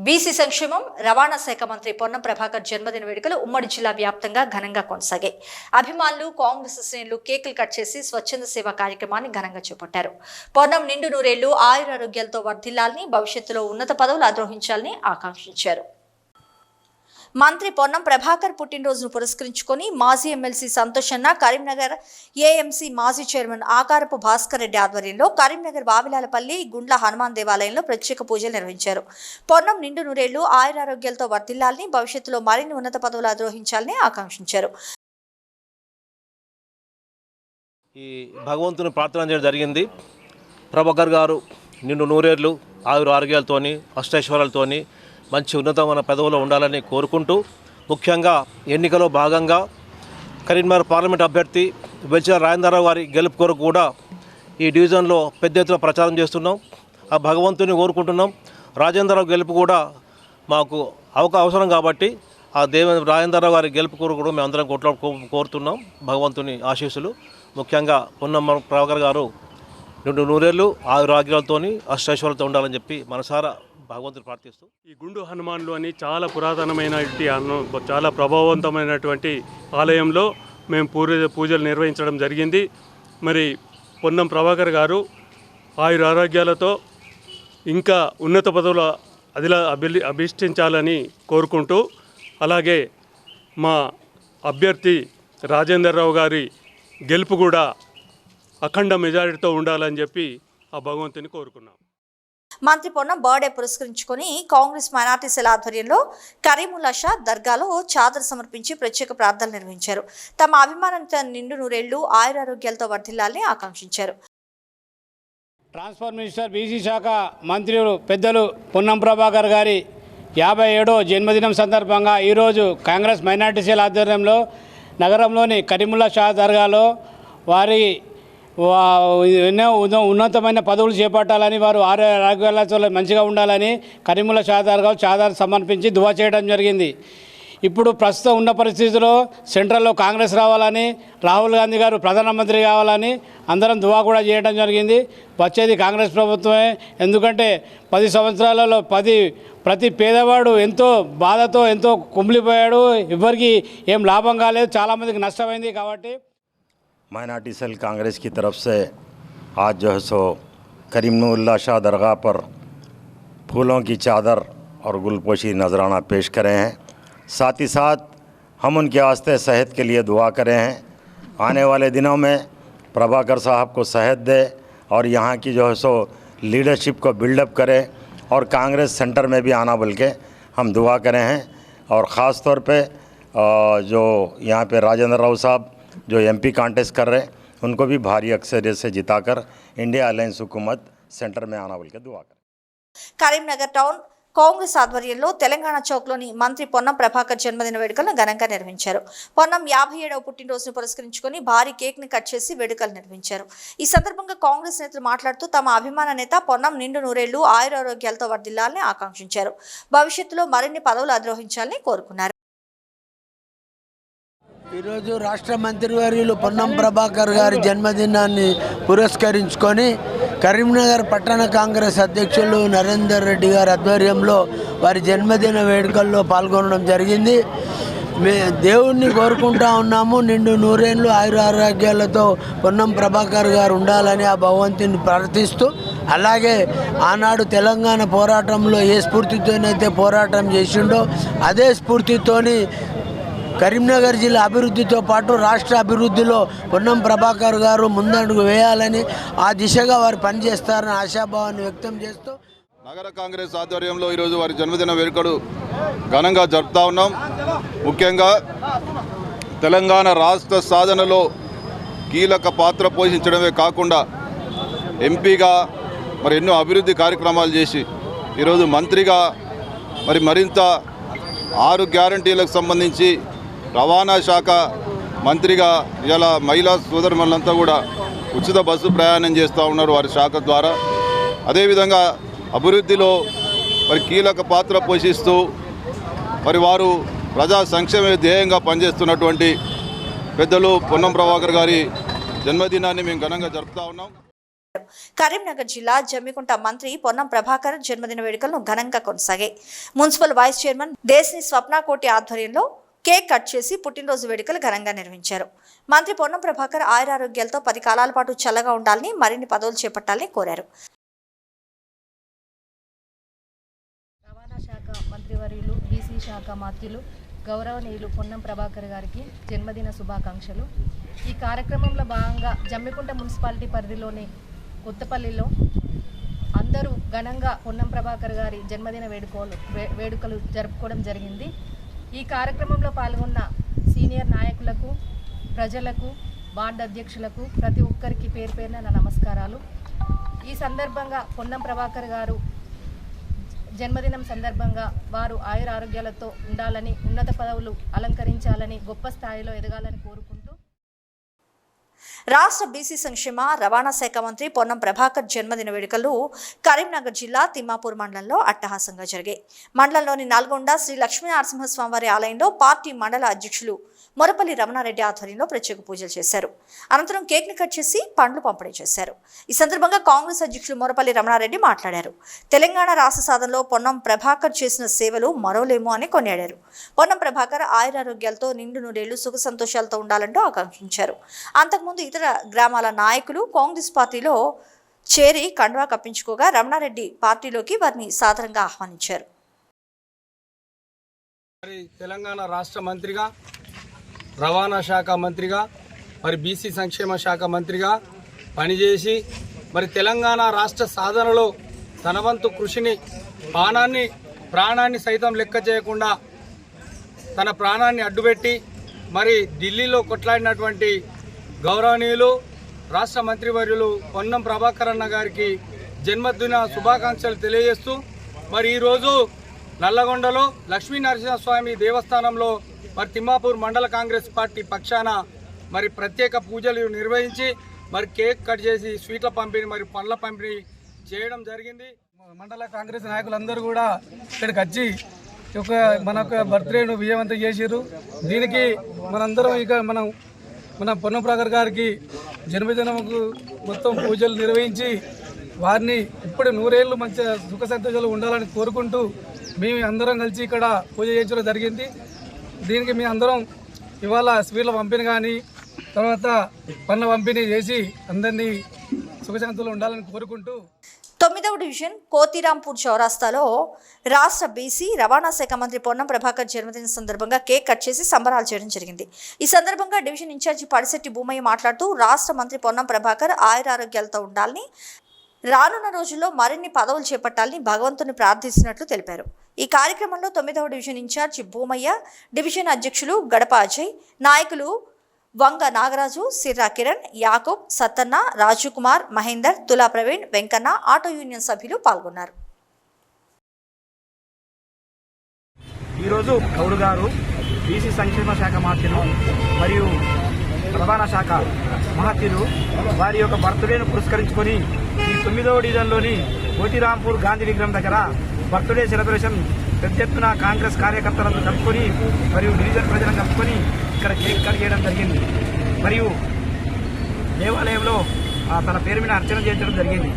BC సంక్షేమం రవాణా శాఖ మంత్రి పొన్నం ప్రభాకర్ జన్మదిన వేడుకలు ఉమ్మడి జిల్లా వ్యాప్తంగా ఘనంగా కొనసాగాయి. అభిమానులు, కాంగ్రెస్ శ్రేణులు కేకులు కట్ చేసి స్వచ్ఛంద సేవా కార్యక్రమాన్ని ఘనంగా చేపట్టారు. పొన్నం నిండు నూరేళ్లు ఆయురారోగ్యాలతో వర్ధిల్లాలని, భవిష్యత్తులో ఉన్నత పదవులు అధిరోహించాలని ఆకాంక్షించారు. మంత్రి పొన్నం ప్రభాకర్ పుట్టినరోజును పురస్కరించుకొని మాజీ ఎమ్మెల్సీ సంతోష్ అన్న, కరీంనగర్ ఏఎంసీ మాజీ చైర్మన్ ఆకారపు భాస్కర్ రెడ్డి ఆధ్వర్యంలో కరీంనగర్ బావిలాలపల్లి గుండ్ల హనుమాన్ దేవాలయంలో ప్రత్యేక పూజలు నిర్వహించారు. పొన్నం నిండు నూరేళ్లు ఆయురారోగ్యాలతో వర్ధిల్లాలని, భవిష్యత్తులో మరిన్ని ఉన్నత పదవులు అధిరోహించాలని ఆకాంక్షించారు. ఈ భగవంతుని ప్రార్థన చేయడం జరిగింది. ప్రభాకర్ గారు నిండు నూరేళ్లు ఆరోగ్యాలతోని, అష్టైశ్వర్యాలతోని మంచి ఉన్నతమైన పదవులో ఉండాలని కోరుకుంటూ, ముఖ్యంగా ఎన్నికలో భాగంగా కరీంనగర్ పార్లమెంట్ అభ్యర్థి వెల్చిన రాజేంద్రరావు గారి గెలుపు కొరకు కూడా ఈ డివిజన్లో పెద్ద ఎత్తున ప్రచారం చేస్తున్నాం. ఆ భగవంతుని కోరుకుంటున్నాం. రాజేంద్రరావు గెలుపు కూడా మాకు అవసరం కాబట్టి ఆ రాజేంద్రరావు గారి గెలుపు కొరకు కూడా మేము అందరం కోరుతున్నాం. భగవంతుని ఆశీస్సులు. ముఖ్యంగా పొన్నం ప్రభాకర్ గారు నిండు నూరేళ్లు ఆరోగ్యాలతోని అష్టైశ్వర్యాలతో ఉండాలని చెప్పి మనసారా భగవంతుని ప్రార్థిస్తూ, ఈ గుండు హనుమాన్లు అని చాలా పురాతనమైన చాలా ప్రభావవంతమైనటువంటి ఆలయంలో మేము పూజలు నిర్వహించడం జరిగింది. మరి పొన్నం ప్రభాకర్ గారు ఆరోగ్యాలతో ఇంకా ఉన్నత పదవులు అభిష్టించాలని కోరుకుంటూ, అలాగే మా అభ్యర్థి రాజేంద్రరావు గారి గెలుపు కూడా అఖండ మెజారిటీతో ఉండాలని చెప్పి ఆ భగవంతుని కోరుకున్నాం. మంత్రి పొన్నం బర్త్డే పురస్కరించుకొని కాంగ్రెస్ మైనార్టీ సెల్ ఆధ్వర్యంలో కరీముల్లా షా దర్గాలో చాదర్ సమర్పించి ప్రత్యేక ప్రార్థనలు నిర్వహించారు. తమ అభిమానంతో నిండు నూరేళ్లు ఆయురారోగ్యాలతో వర్ధిల్లాలని ఆకాంక్షించారు. ట్రాన్స్పోర్ట్ మినిస్టర్ బీసీ శాఖ మంత్రులు పెద్దలు పొన్నం ప్రభాకర్ గారి 57వ జన్మదినం సందర్భంగా ఈరోజు కాంగ్రెస్ మైనార్టీ సెల్ ఆధ్వర్యంలో నగరంలోని కరీముల్లా షా దర్గాలో వారి ఎన్నో ఉన్నతమైన పదవులు చేపట్టాలని, వారు ఆరోగ్యాలతో మంచిగా ఉండాలని కరీముల్లా షా దర్గా చాదర్ సమర్పించి దువా చేయడం జరిగింది. ఇప్పుడు ప్రస్తుతం ఉన్న పరిస్థితుల్లో సెంట్రల్లో కాంగ్రెస్ రావాలని, రాహుల్ గాంధీ గారు ప్రధానమంత్రి కావాలని అందరం దువా కూడా చేయడం జరిగింది. వచ్చేది కాంగ్రెస్ ప్రభుత్వమే. ఎందుకంటే 10 సంవత్సరాలలో ప్రతి పేదవాడు ఎంతో బాధతో ఎంతో కుమిలిపోయాడు. ఎవరికి ఏం లాభం కాలేదు, చాలామందికి నష్టమైంది. కాబట్టి माइनॉरिटी सेल कांग्रेस की तरफ से आज जो है सो करीमुल्ला शाह दरगाह पर फूलों की चादर और गुलपोशी नजराना पेश करे हैं। साथ ही साथ हम उनके वास्ते सेहत के लिए दुआ करें हैं। आने वाले दिनों में प्रभाकर साहब को सेहत दे और यहाँ की जो है सो लीडरशिप को बिल्डअप करे और कांग्रेस सेंटर में भी आना बोल के हम दुआ करें हैं। और ख़ास तौर पे जो यहाँ पे राजेंद्र राव साहब जो एमपी कांटेस्ट कर रहे हैं, उनको भी भारी अक्सरियत से जिताकर इंडिया अलायंस हुकूमत सेंटर में आना बोल के दुआ करें. కరీంనగర్ టౌన్ కాంగ్రెస్ ఆధ్వర్యంలో తెలంగాణ చౌక్లోని మంత్రి పొన్నం ప్రభాకర్ జన్మదిన వేడుకలను ఘనంగా నిర్వహించారు. పొన్నం 57వ పుట్టినరోజును పురస్కరించుకొని భారీ కేక్ ని కట్ చేసి వేడుకలు నిర్వహించారు. ఈ సందర్భంగా కాంగ్రెస్ నేతలు మాట్లాడుతూ తమ అభిమాన నేత పొన్నం నిండు నూరేళ్లు ఆయురారోగ్యాలతో వర్ధిల్లాలని ఆకాంక్షించారు. భవిష్యత్తులో మరిన్ని పదవులు అధిరోహించాలని కోరుకున్నారు. ఈరోజు రాష్ట్ర మంత్రివర్యులు పొన్నం ప్రభాకర్ గారి జన్మదినాన్ని పురస్కరించుకొని కరీంనగర్ పట్టణ కాంగ్రెస్ అధ్యక్షులు నరేందర్ రెడ్డి గారి ఆధ్వర్యంలో వారి జన్మదిన వేడుకల్లో పాల్గొనడం జరిగింది. దేవుణ్ణి కోరుకుంటా ఉన్నాము. నిండు నూరేళ్ళు ఆయురారోగ్యాలతో పొన్నం ప్రభాకర్ గారు ఉండాలని ఆ భగవంతుని ప్రార్థిస్తూ, అలాగే ఆనాడు తెలంగాణ పోరాటంలో ఏ స్ఫూర్తితోనైతే పోరాటం చేసిండో అదే స్ఫూర్తితోని కరీంనగర్ జిల్లా అభివృద్ధితో పాటు రాష్ట్ర అభివృద్ధిలో పొన్నం ప్రభాకర్ గారు ముందడుగు వేయాలని, ఆ దిశగా వారు పనిచేస్తారని ఆశాభావాన్ని వ్యక్తం చేస్తూ నగర కాంగ్రెస్ ఆధ్వర్యంలో ఈరోజు వారి జన్మదిన వేడుకలు ఘనంగా జరుపుతూ ఉన్నాం. ముఖ్యంగా తెలంగాణ రాష్ట్ర సాధనలో కీలక పాత్ర పోషించడమే కాకుండా ఎంపీగా మరి ఎన్నో అభివృద్ధి కార్యక్రమాలు చేసి ఈరోజు మంత్రిగా మరింత 6 గ్యారంటీలకు సంబంధించి రవాణా శాఖ మంత్రిగా ఇలా మహిళా సోదరులంతా కూడా ఉచిత బస్సు ప్రయాణం చేస్తూ ఉన్నారు వారి శాఖ ద్వారా. అదేవిధంగా అభివృద్ధిలో కీలక పాత్ర పోషిస్తూ వారు ప్రజా సంక్షేమ ధ్యేయంగా పనిచేస్తున్నటువంటి పెద్దలు పొన్నం ప్రభాకర్ గారి జన్మదినాన్ని మేము ఘనంగా జరుపుతూ ఉన్నాం. కరీంనగర్ జిల్లా జమ్మికుంట మంత్రి పొన్నం ప్రభాకర్ జన్మదిన వేడుకలను ఘనంగా కొనసాగాయి. Municipal vice chairman Desini Swapnakoti ఆధ్వర్యంలో కేక్ కట్ చేసి పుట్టినరోజు వేడుకలు ఘనంగా నిర్వహించారు. మంత్రి పొన్నం ప్రభాకర్ ఆయురారోగ్యాలతో 10 కాలాల పాటు చల్లగా ఉండాలని, మరిన్ని పదవులు చేపట్టాలని కోరారు. రవాణా శాఖ మంత్రివర్యులు, బీసీ శాఖ మంత్రులు గౌరవనీయులు పొన్నం ప్రభాకర్ గారికి జన్మదిన శుభాకాంక్షలు. ఈ కార్యక్రమంలో భాగంగా జమ్మికుంట మున్సిపాలిటీ పరిధిలోని కొత్తపల్లిలో అందరూ ఘనంగా పొన్నం ప్రభాకర్ గారి జన్మదిన వేడుకలు జరుపుకోవడం జరిగింది. ఈ కార్యక్రమంలో పాల్గొన్న సీనియర్ నాయకులకు, ప్రజలకు, వార్డు అధ్యక్షులకు ప్రతి ఒక్కరికి పేరు పేరున నా నమస్కారాలు. ఈ సందర్భంగా పొన్నం ప్రభాకర్ గారు జన్మదినం సందర్భంగా వారు ఆయురారోగ్యాలతో ఉండాలని, ఉన్నత పదవులు అలంకరించాలని, గొప్ప స్థాయిలో ఎదగాలని కోరుకుంటూ రాష్ట్ర బీసీ సంక్షేమ రవాణా శాఖ మంత్రి పొన్నం ప్రభాకర్ జన్మదిన వేడుకలు కరీంనగర్ జిల్లా తిమ్మాపూర్ మండలంలో అట్టహాసంగా జరిగాయి. మండలంలోని నల్గొండ శ్రీ లక్ష్మీనరసింహస్వామివారి ఆలయంలో పార్టీ మండల అధ్యక్షులు మొరపల్లి రమణారెడ్డి ఆధ్వర్యంలో ప్రత్యేక పూజలు చేశారు. అనంతరం కేక్ ని కట్ చేసి పండ్లు పంపిణీ చేశారు. ఈ సందర్భంగా కాంగ్రెస్ అధ్యక్షులు మొరపల్లి రమణారెడ్డి మాట్లాడారు. తెలంగాణ రాష్ట్ర సాధనలో పొన్నం ప్రభాకర్ చేసిన సేవలు మరోలేమో అని కొనియాడారు. పొన్నం ప్రభాకర్ ఆయురారోగ్యాలతో నిండు నూరేళ్లు సుఖ సంతోషాలతో ఉండాలంటూ ఆకాంక్షించారు. అంతకుముందు ఇతర గ్రామాల నాయకులు కాంగ్రెస్ పార్టీలో చేరి కండువా కప్పించుకోగా రమణారెడ్డి పార్టీలోకి వారిని సాదరంగా ఆహ్వానించారు. తెలంగాణ రాష్ట్ర మంత్రిగా, రవాణా శాఖ మంత్రిగా, మరి బీసీ సంక్షేమ శాఖ మంత్రిగా పనిచేసి మరి తెలంగాణ రాష్ట్ర సాధనలో తన వంతు కృషిని, ప్రాణాన్ని సైతం లెక్క చేయకుండా తన ప్రాణాన్ని అడ్డుపెట్టి మరి ఢిల్లీలో కొట్లాడినటువంటి గౌరవనీయులు రాష్ట్ర మంత్రివర్యులు పొన్నం ప్రభాకర్ అన్న గారికి జన్మదిన శుభాకాంక్షలు తెలియజేస్తూ మరి ఈరోజు నల్లగొండలో లక్ష్మీనరసింహస్వామి దేవస్థానంలో మరి తిమ్మాపూర్ మండల కాంగ్రెస్ పార్టీ పక్షాన మరి ప్రత్యేక పూజలు నిర్వహించి మరి కేక్ కట్ చేసి స్వీట్ల పంపిణీ, మరి పండ్ల పంపిణీ చేయడం జరిగింది. మండల కాంగ్రెస్ నాయకులందరూ కూడా ఇక్కడికి వచ్చి మనకు బర్త్డేను విజయవంతం చేసారు. దీనికి మనందరం ఇక మన పొన్నం ప్రభాకర్ గారికి జన్మదినముకు మొత్తం పూజలు నిర్వహించి వారిని ఇప్పుడు 100 ఏళ్ళు మంచి సుఖ సంతోషాలు ఉండాలని కోరుకుంటూ మేము అందరం కలిసి ఇక్కడ పూజ చేయించడం జరిగింది. దీనికి మీ అందరం ఇవాళ స్వీట్ల పంపిణీ కానీ తర్వాత పండ్ల పంపిణీ చేసి అందరినీ సుఖశాంతులు ఉండాలని కోరుకుంటూ 9వ డివిజన్ కోతిరాంపూర్ చౌరాస్తాలో రాష్ట్ర బీసీ రవాణా శాఖ మంత్రి పొన్నం ప్రభాకర్ జన్మదిన సందర్భంగా కేక్ కట్ చేసి సంబరాలు చేయడం జరిగింది. ఈ సందర్భంగా డివిజన్ ఇన్ఛార్జి పడిశెట్టి భూమయ్య మాట్లాడుతూ రాష్ట్ర మంత్రి పొన్నం ప్రభాకర్ ఆయురారోగ్యాలతో ఉండాలని, రానున్న రోజుల్లో మరిన్ని పదవులు చేపట్టాలని భగవంతుని ప్రార్థిస్తున్నట్లు తెలిపారు. ఈ కార్యక్రమంలో 9వ డివిజన్ ఇన్ఛార్జి భూమయ్య, డివిజన్ అధ్యక్షులు గడప అజయ్, నాయకులు వంగ నాగరాజు, సిర్రా కిరణ్, యాకూబ్, సత్తన్న, రాజు కుమార్, మహేందర్, తులా ప్రవీణ్, వెంకన్న, ఆటో యూనియన్ సభ్యులు పాల్గొన్నారు. ఈరోజు గౌడ్ గారు బీసీ సంక్షేమ శాఖ మంత్రులు మరియు రవాణా శాఖ మహత్యులు వారి యొక్క బర్త్డేను పురస్కరించుకొని ఈ 9వ డివిజన్లోని కోటిరాంపూర్ గాంధీ విగ్రహం దగ్గర బర్త్డే సెలబ్రేషన్ పెద్ద ఎత్తున కాంగ్రెస్ కార్యకర్తలను కలుపుకొని మరియు డివిజన్ ప్రజలను కలుపుకొని ఇక్కడ కేక్ కట్ చేయడం జరిగింది. మరియు దేవాలయంలో తన పేరు మీద అర్చన చేయించడం జరిగింది.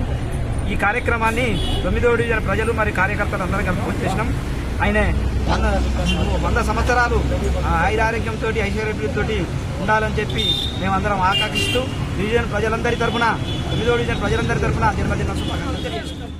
ఈ కార్యక్రమాన్ని 9వ డివిజన్ ప్రజలు మరియు కార్యకర్తలు అందరం కలుపుకొని చేసినాం. ఆయన 100 సంవత్సరాలు ఆయురారోగ్యంతో, ఐశ్వర్యంతో ఉండాలని చెప్పి మేమందరం ఆకాంక్షిస్తూ డివిజన్ ప్రజలందరి తరఫున, 9వ డివిజన్ ప్రజలందరి తరఫున జన్మదిన శుభాకాంక్షలు తెలియజేస్తున్నాం.